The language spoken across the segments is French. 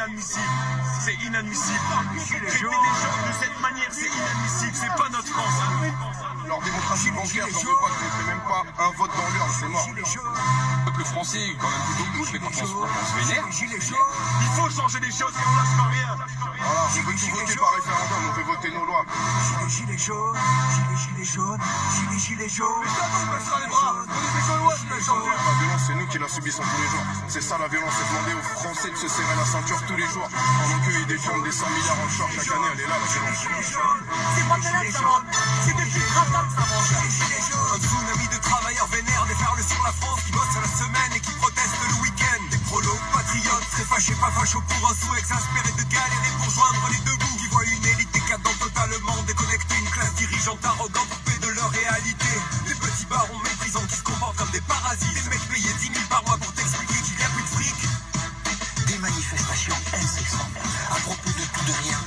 inadmissible. C'est inadmissible. Traiter les gens de cette manière, c'est inadmissible. C'est pas notre France. Leur démocratie bancaire, j'en veux pas, je ne fais même pas un vote dans l'urne, c'est mort. Le peuple français est quand même plutôt cool, mais quand on se vénère. Il faut changer les choses et on lâchera rien. Voilà, on veut tout voter par référendum, on veut voter nos lois. Gilets jaunes, gilets jaunes, gilets jaunes. Mais ça, on baissera les bras. On est des Gaulois, je peux changer. La violence, c'est nous qui la subissons tous les jours. C'est ça la violence, c'est demander aux Français de se serrer la ceinture tous les jours. Pendant qu'ils détournent des 100 milliards en short chaque année, elle est là, la violence. C'est pas de l'aide, ça monte. C'est des petites ratates, ça monte. Un tsunami de travailleurs vénères déferle sur la France qui bosse à la semaine et qui proteste le week-end. Des prolos patriotes, très fâchés, pas fachos pour un sou, exaspérés de galérer pour joindre les deux bouts. Qui voient une élite décadente totalement déconnectée, une classe dirigeante arrogante coupée de leur réalité. Des petits barons méprisants qui se comportent comme des parasites. Des mecs payés 10 000 par mois pour t'expliquer qu'il n'y a plus de fric. Des manifestations incessantes à propos de tout de rien.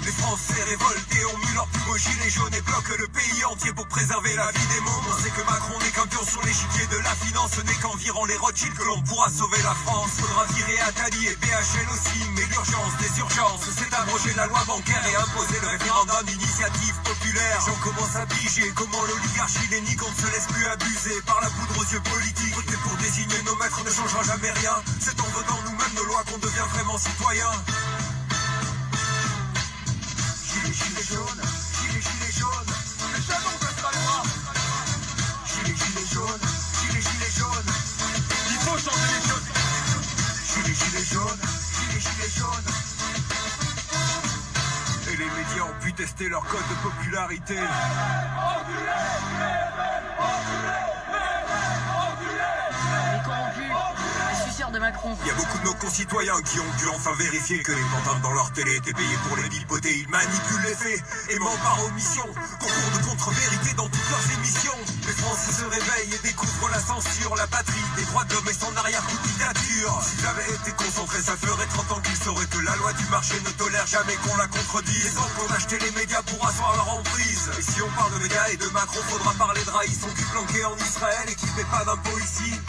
Les Français révoltés ont mis leur plus beau gilet jaune et bloquent le pays entier pour préserver la vie des mômes. On sait que Macron n'est qu'un pion sur l'échiquier de la finance, ce n'est qu'en virant les Rothschild que l'on pourra sauver la France. Faudra virer Attali et BHL aussi, mais l'urgence des urgences, c'est abroger la loi bancaire et imposer le référendum d'initiative populaire. J'en commence à piger comment l'oligarchie lénique, on ne se laisse plus abuser par la poudre aux yeux politiques. Voter pour désigner nos maîtres ne changera jamais rien. C'est en votant nous-mêmes nos lois qu'on devient vraiment citoyen. Gilets jaunes, gilets jaunes. Mais ça, on baissera les bras. Gilets jaunes, gilets jaunes. Il faut changer les choses. Gilets jaunes, gilets jaunes. Et les médias ont pu tester leur code de popularité. Les corrompus, les suceurs de Macron. Il y a beaucoup de nos concitoyens qui ont pu enfin vérifier que les pantins dans leur télé étaient payés pour les vilpoter. Ils manipulent les faits et mentent par omission. Concours de contre-vérité dans toutes leurs émissions. Les Français se réveillent et découvrent la censure, la patrie des droits de l'homme et son arrière-coup de dictature. S'ils avaient été concentrés, ça ferait 30 ans qu'ils sauraient que la loi du marché ne tolère jamais qu'on la contredise. Sans qu'on achetait les médias pour asseoir leur emprise. Et si on parle de médias et de Macron, faudra parler de Raïs, son cul planqué en Israël et qui paie pas d'impôts ici.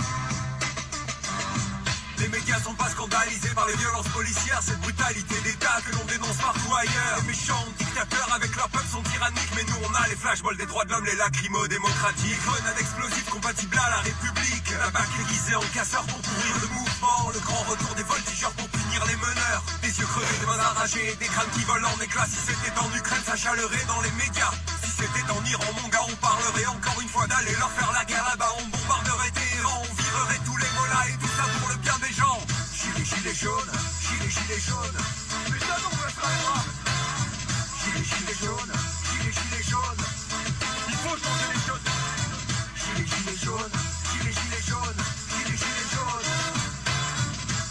Les médias sont pas scandalisés par les violences policières, cette brutalité d'État que l'on dénonce partout ailleurs. Les méchants dictateurs avec leur peuple sont tyranniques, mais nous on a les flashballs des droits de l'homme, les lacrymos démocratiques. Grenades explosives compatibles à la République, la BAC aiguisée en casseur pour pourrir le mouvement. Le grand retour des voltigeurs pour punir les meneurs. Des yeux crevés, des mains arrachées, des crânes qui volent en éclats. Si c'était en Ukraine, ça chalerait dans les médias. Si c'était en Iran, mon gars, on parlerait encore une fois d'aller leur faire la guerre là-bas. On bombarderait Téhéran, on virerait tous les mollahs et tout ça pour le bien des gens. Gilets jaunes, gilets jaunes. Mais ça, on baissera les bras. Gilets jaunes, gilets jaunes. Il faut changer les choses. Gilets jaunes, gilets jaunes, gilets jaunes.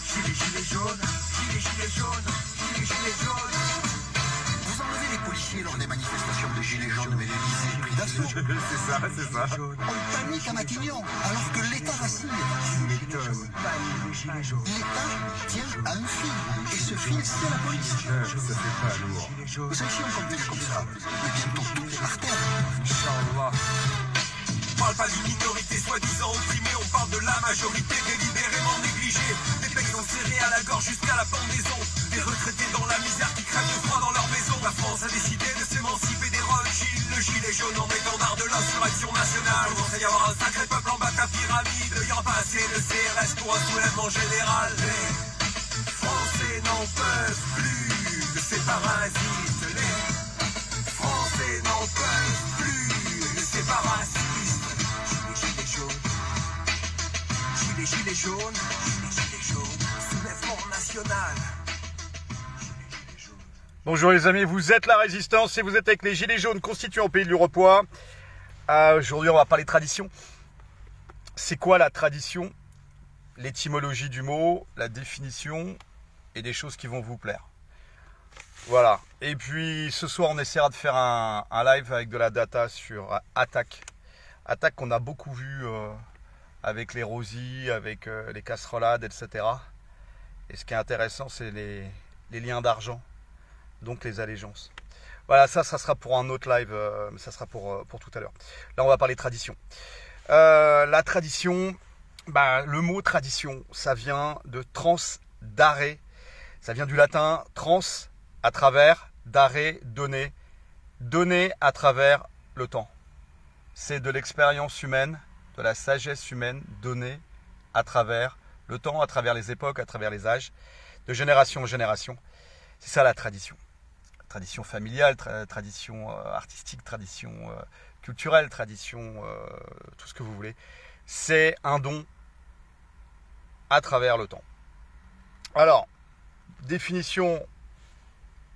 Gilets jaunes, gilets jaunes, gilets jaunes. Vous enlevez les policiers lors des manifestations de gilets jaunes, mais l'Élysée est pris d'assaut. C'est ça. On panique à Matignon, alors que l'État vacille. L'État tient à un fil, et ce fil, c'est la police. Ça fait pas lourd. Vous savez, si on continue comme ça, mais bientôt tout est par terre. Inch'Allah. On parle pas d'une minorité soi-disant opprimée, on parle de la majorité délibérément négligée. Des paysans serrés à la gorge jusqu'à la pendaison. Des retraités dans la misère qui crèvent de froid dans leur maison. La France a décidé de s'émanciper des Rothschild. Le gilet jaune en étendard de l'insurrection nationale. Il commence à y avoir un sacré peuple en bas de la pyramide. Il y aura pas assez de CRS pour un soulèvement général. Les Français n'en peuvent plus de ces parasites. Les Français n'en peuvent plus de ces parasites. Gilets jaunes, soulèvement national. Bonjour les amis, vous êtes la Résistance et vous êtes avec les Gilets jaunes constitués au pays de l'Urepoix. Aujourd'hui on va parler tradition. C'est quoi la tradition? L'étymologie du mot, la définition et des choses qui vont vous plaire. Voilà, et puis ce soir on essaiera de faire un live avec de la data sur Attaque. Attaque qu'on a beaucoup vu avec les rosies, avec les casserolades, etc. Et ce qui est intéressant, c'est les liens d'argent, donc les allégeances. Voilà, ça sera pour un autre live, mais ça sera pour tout à l'heure. Là, on va parler tradition. La tradition, le mot tradition, ça vient de transdare. Ça vient du latin trans, à travers, d'arrêt, donner, donner à travers le temps. C'est de l'expérience humaine, de la sagesse humaine, donnée à travers le temps, à travers les époques, à travers les âges, de génération en génération. C'est ça la tradition. Tradition familiale, tradition artistique, tradition culturelle, tradition, tout ce que vous voulez. C'est un don à travers le temps. Alors, définition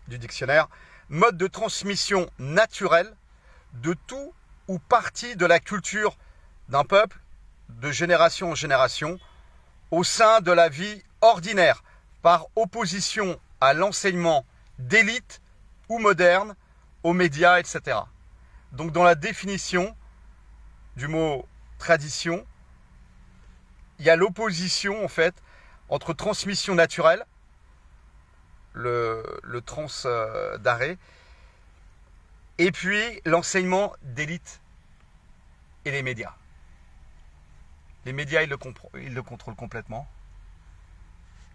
du dictionnaire, mode de transmission naturelle de tout ou partie de la culture d'un peuple, de génération en génération, au sein de la vie ordinaire, par opposition à l'enseignement d'élite ou moderne, aux médias, etc. Donc dans la définition du mot tradition, il y a l'opposition en fait entre transmission naturelle, le trans d'arrêt, et puis l'enseignement d'élite et les médias. Les médias, ils le contrôlent complètement.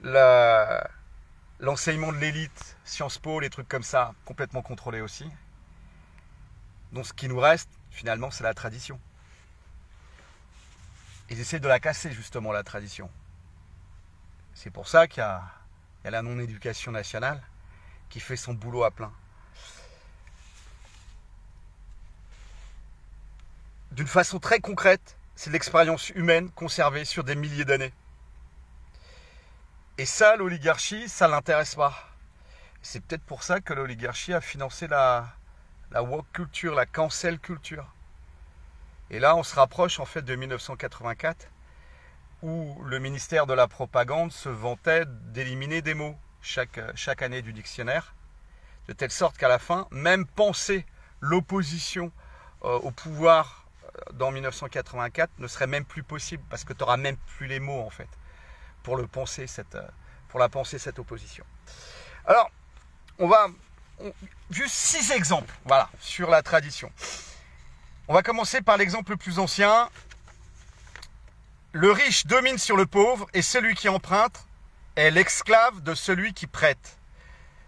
L'enseignement de l'élite, Sciences Po, les trucs comme ça, complètement contrôlé aussi. Donc ce qui nous reste, finalement, c'est la tradition. Ils essaient de la casser, justement, la tradition. C'est pour ça qu'il y a la non-éducation nationale qui fait son boulot à plein. D'une façon très concrète, c'est l'expérience humaine conservée sur des milliers d'années. Et ça, l'oligarchie, ça ne l'intéresse pas. C'est peut-être pour ça que l'oligarchie a financé la woke culture, la cancel culture. Et là, on se rapproche en fait de 1984, où le ministère de la Propagande se vantait d'éliminer des mots chaque année du dictionnaire, de telle sorte qu'à la fin, même penser l'opposition au pouvoir dans 1984 ne serait même plus possible, parce que tu n'auras même plus les mots en fait, pour la penser cette opposition. Alors, juste 6 exemples, voilà, sur la tradition. On va commencer par l'exemple le plus ancien. Le riche domine sur le pauvre et celui qui emprunte est l'esclave de celui qui prête.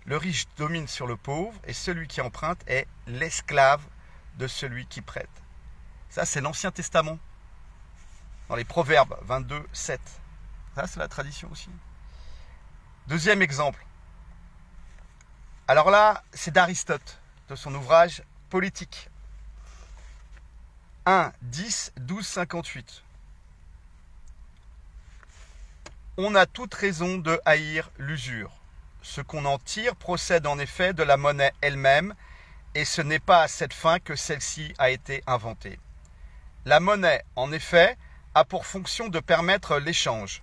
Le riche domine sur le pauvre et celui qui emprunte est l'esclave de celui qui prête. Ça, c'est l'Ancien Testament, dans les Proverbes 22, 7. Ça, c'est la tradition aussi. Deuxième exemple. Alors là, c'est d'Aristote, de son ouvrage Politique. 1, 10, 12, 58. On a toute raison de haïr l'usure. Ce qu'on en tire procède en effet de la monnaie elle-même, et ce n'est pas à cette fin que celle-ci a été inventée. La monnaie, en effet, a pour fonction de permettre l'échange.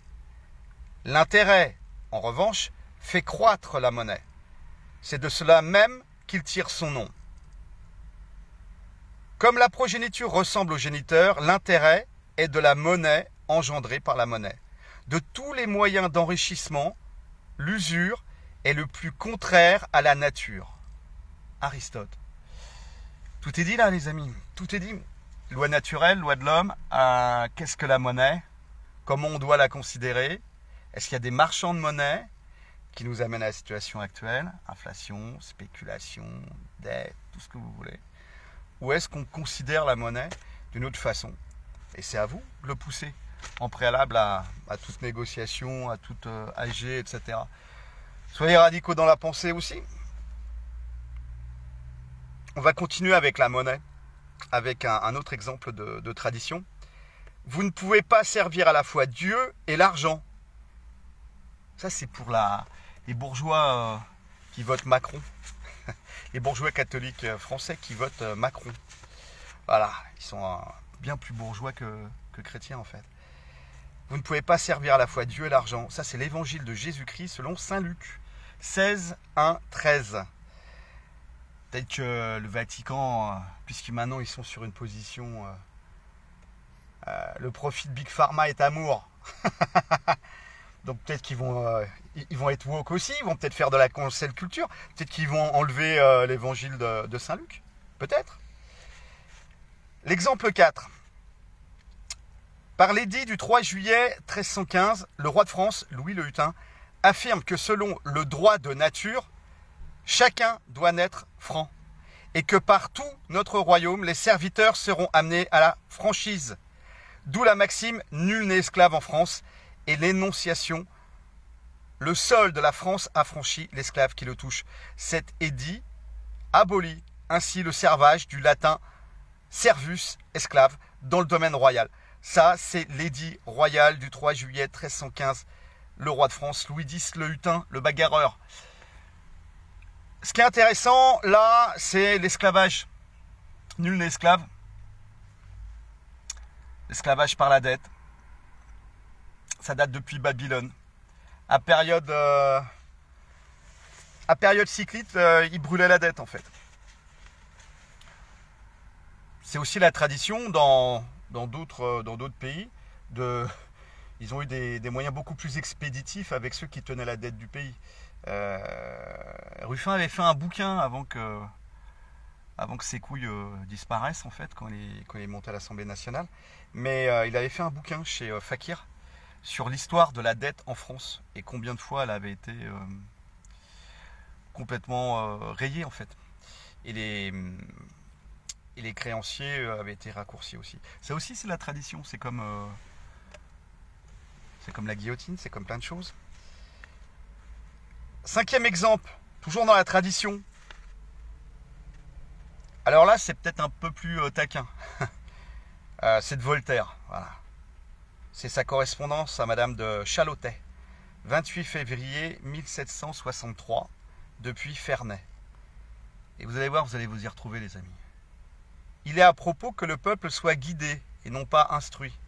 L'intérêt, en revanche, fait croître la monnaie. C'est de cela même qu'il tire son nom. Comme la progéniture ressemble au géniteur, l'intérêt est de la monnaie engendrée par la monnaie. De tous les moyens d'enrichissement, l'usure est le plus contraire à la nature. Aristote. Tout est dit là, les amis. Tout est dit. Loi naturelle, loi de l'homme. Qu'est-ce que la monnaie? Comment on doit la considérer? Est-ce qu'il y a des marchands de monnaie qui nous amènent à la situation actuelle? Inflation, spéculation, dette, tout ce que vous voulez. Ou est-ce qu'on considère la monnaie d'une autre façon? Et c'est à vous de le pousser en préalable à toute négociation, à toute AG, etc. Soyez radicaux dans la pensée aussi. On va continuer avec la monnaie, avec un autre exemple de tradition. Vous ne pouvez pas servir à la fois Dieu et l'argent. Ça, c'est pour les bourgeois qui votent Macron. Les bourgeois catholiques français qui votent Macron. Voilà, ils sont bien plus bourgeois que chrétiens en fait. Vous ne pouvez pas servir à la fois Dieu et l'argent. Ça, c'est l'évangile de Jésus-Christ selon saint Luc. 16, 1, 13. Peut-être que le Vatican, puisque maintenant ils sont sur une position... le profit de Big Pharma est amour. Donc peut-être qu'ils vont être woke aussi, ils vont peut-être faire de la cancel culture, peut-être qu'ils vont enlever l'évangile de saint Luc. Peut-être. L'exemple 4. Par l'édit du 3 juillet 1315, le roi de France, Louis le Hutin, affirme que selon le droit de nature, chacun doit naître franc, et que par tout notre royaume, les serviteurs seront amenés à la franchise. D'où la maxime « Nul n'est esclave en France » et l'énonciation « Le sol de la France affranchit l'esclave qui le touche ». Cet édit abolit ainsi le servage du latin « servus » esclave dans le domaine royal. Ça, c'est l'édit royal du 3 juillet 1315, le roi de France, Louis X le Hutin, le bagarreur. Ce qui est intéressant, là, c'est l'esclavage. Nul n'est esclave. L'esclavage par la dette. Ça date depuis Babylone. À période cyclite, ils brûlaient la dette, en fait. C'est aussi la tradition dans d'autres pays. Ils ont eu des moyens beaucoup plus expéditifs avec ceux qui tenaient la dette du pays. Ruffin avait fait un bouquin avant que ses couilles disparaissent, en fait, quand il est monté à l'Assemblée nationale. Mais il avait fait un bouquin chez Fakir sur l'histoire de la dette en France et combien de fois elle avait été complètement rayée, en fait. Et les créanciers avaient été raccourcis aussi. Ça aussi, c'est la tradition. C'est comme la guillotine, c'est comme plein de choses. 5e exemple, toujours dans la tradition. Alors là, c'est peut-être un peu plus taquin. C'est de Voltaire. Voilà. C'est sa correspondance à Madame de Chalotais, 28 février 1763, depuis Ferney. Et vous allez voir, vous allez vous y retrouver, les amis. Il est à propos que le peuple soit guidé et non pas instruit.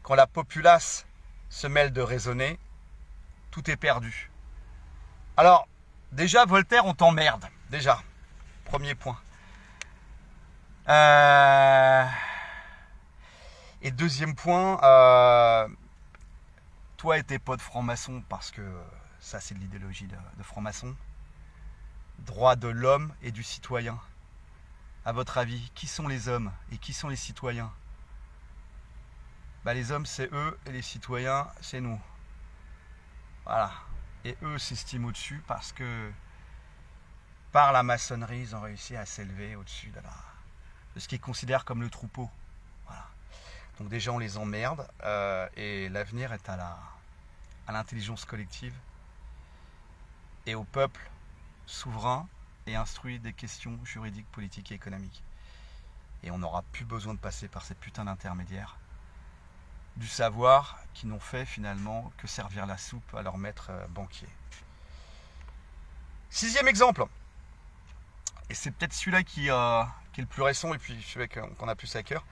Quand la populace se mêle de raisonner, tout est perdu. Alors, déjà, Voltaire, on t'emmerde. Déjà, premier point. Et deuxième point, toi et tes potes francs-maçons, parce que ça, c'est de l'idéologie de francs-maçons, droit de l'homme et du citoyen. À votre avis, qui sont les hommes et qui sont les citoyens? Bah, les hommes, c'est eux, et les citoyens, c'est nous. Voilà. Et eux s'estiment au-dessus parce que, par la maçonnerie, ils ont réussi à s'élever au-dessus de ce qu'ils considèrent comme le troupeau. Voilà. Donc déjà, on les emmerde, et l'avenir est à l'intelligence collective et au peuple souverain et instruit des questions juridiques, politiques et économiques. Et on n'aura plus besoin de passer par ces putains d'intermédiaires du savoir qui n'ont fait finalement que servir la soupe à leur maître banquier. 6e exemple, et c'est peut-être celui-là qui est le plus récent et puis celui qu'on a plus à cœur.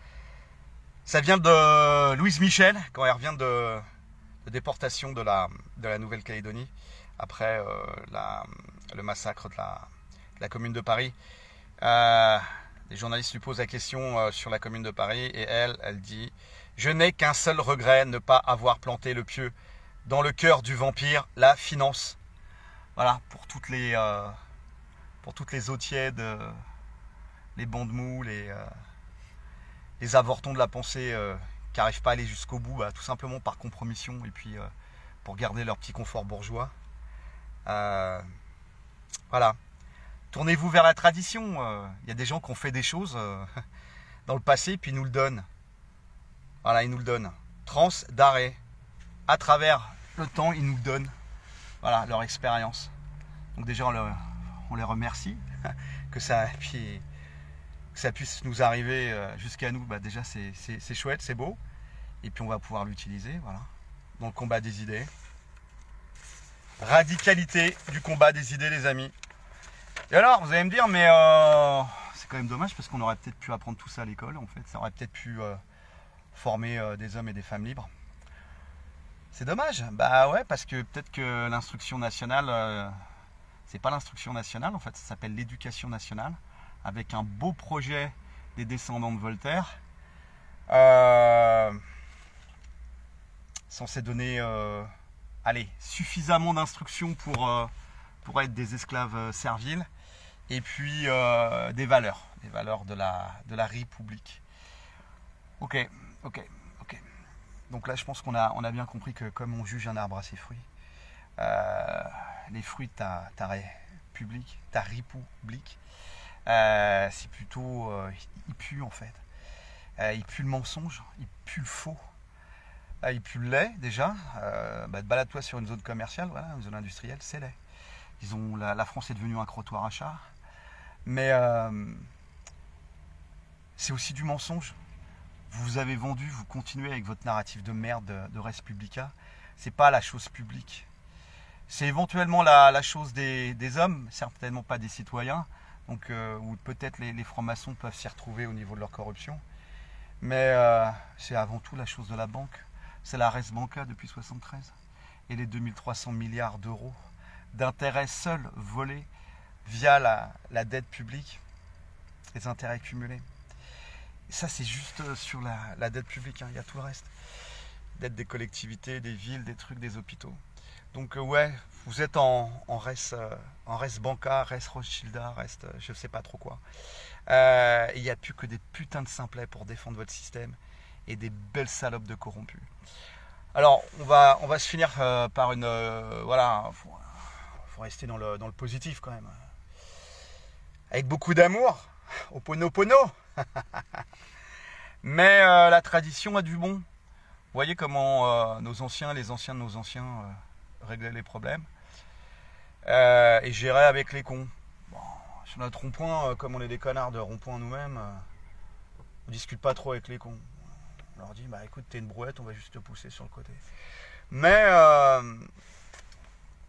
Ça vient de Louise Michel, quand elle revient de déportation de la Nouvelle-Calédonie, après le massacre de la commune de Paris. Les journalistes lui posent la question sur la commune de Paris et elle dit « Je n'ai qu'un seul regret, ne pas avoir planté le pieu dans le cœur du vampire, la finance. » Voilà, pour toutes les eaux tièdes, les bandes mous, les avortons de la pensée qui n'arrivent pas à aller jusqu'au bout, bah, tout simplement par compromission et puis pour garder leur petit confort bourgeois. Voilà. Tournez-vous vers la tradition. Il y a des gens qui ont fait des choses dans le passé, puis ils nous le donnent. Voilà, ils nous le donnent. Trans d'arrêt. À travers le temps, ils nous le donnent. Voilà, leur expérience. Donc déjà, on les remercie. que ça puisse nous arriver jusqu'à nous. Bah, déjà, c'est chouette, c'est beau. Et puis, on va pouvoir l'utiliser. Voilà. Dans le combat des idées. Radicalité du combat des idées, les amis. Et alors, vous allez me dire, mais c'est quand même dommage parce qu'on aurait peut-être pu apprendre tout ça à l'école, en fait. Ça aurait peut-être pu former des hommes et des femmes libres. C'est dommage. Bah ouais, parce que peut-être que l'instruction nationale, c'est pas l'instruction nationale, en fait, ça s'appelle l'éducation nationale, avec un beau projet des descendants de Voltaire, censé donner, suffisamment d'instruction pour être des esclaves serviles, et puis des valeurs de la République. Ok. Donc là, je pense qu'on a bien compris que comme on juge un arbre à ses fruits, les fruits de ta république, c'est plutôt, il pue en fait. Il pue le mensonge, il pue le faux, il pue le lait déjà. Balade-toi sur une zone commerciale, voilà, une zone industrielle, c'est lait. La France est devenue un crottoir à char, mais c'est aussi du mensonge. Vous avez vendu, vous continuez avec votre narratif de merde de Res Publica. C'est pas la chose publique. C'est éventuellement la chose des hommes, certainement pas des citoyens, donc où peut-être les francs-maçons peuvent s'y retrouver au niveau de leur corruption. Mais c'est avant tout la chose de la banque. C'est la Res Banca depuis 1973. Et les 2300 milliards d'euros d'intérêts seuls volés via la dette publique, les intérêts cumulés. Et ça, c'est juste sur la dette publique, hein. Il y a tout le reste. Dette des collectivités, des villes, des trucs, des hôpitaux. Donc ouais, vous êtes en Res Banca, Res Rothschilda, je ne sais pas trop quoi. Il n'y a plus que des putains de simplets pour défendre votre système et des belles salopes de corrompus. Alors, on va se finir par une... voilà, faut rester dans le positif quand même. Avec beaucoup d'amour, Oponopono. Mais la tradition a du bon. Vous voyez comment les anciens de nos anciens réglaient les problèmes et géraient avec les cons. Bon, sur notre rond-point, comme on est des connards de rond-point nous-mêmes, on discute pas trop avec les cons. On leur dit, bah écoute, t'es une brouette, on va juste te pousser sur le côté. Mais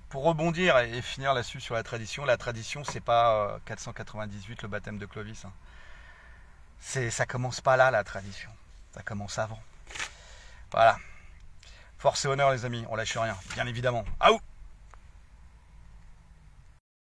pour rebondir et finir là-dessus sur la tradition, c'est pas 498 le baptême de Clovis. Hein. Ça commence pas là, la tradition. Ça commence avant. Voilà. Force et honneur, les amis. On lâche rien, bien évidemment. Aouh!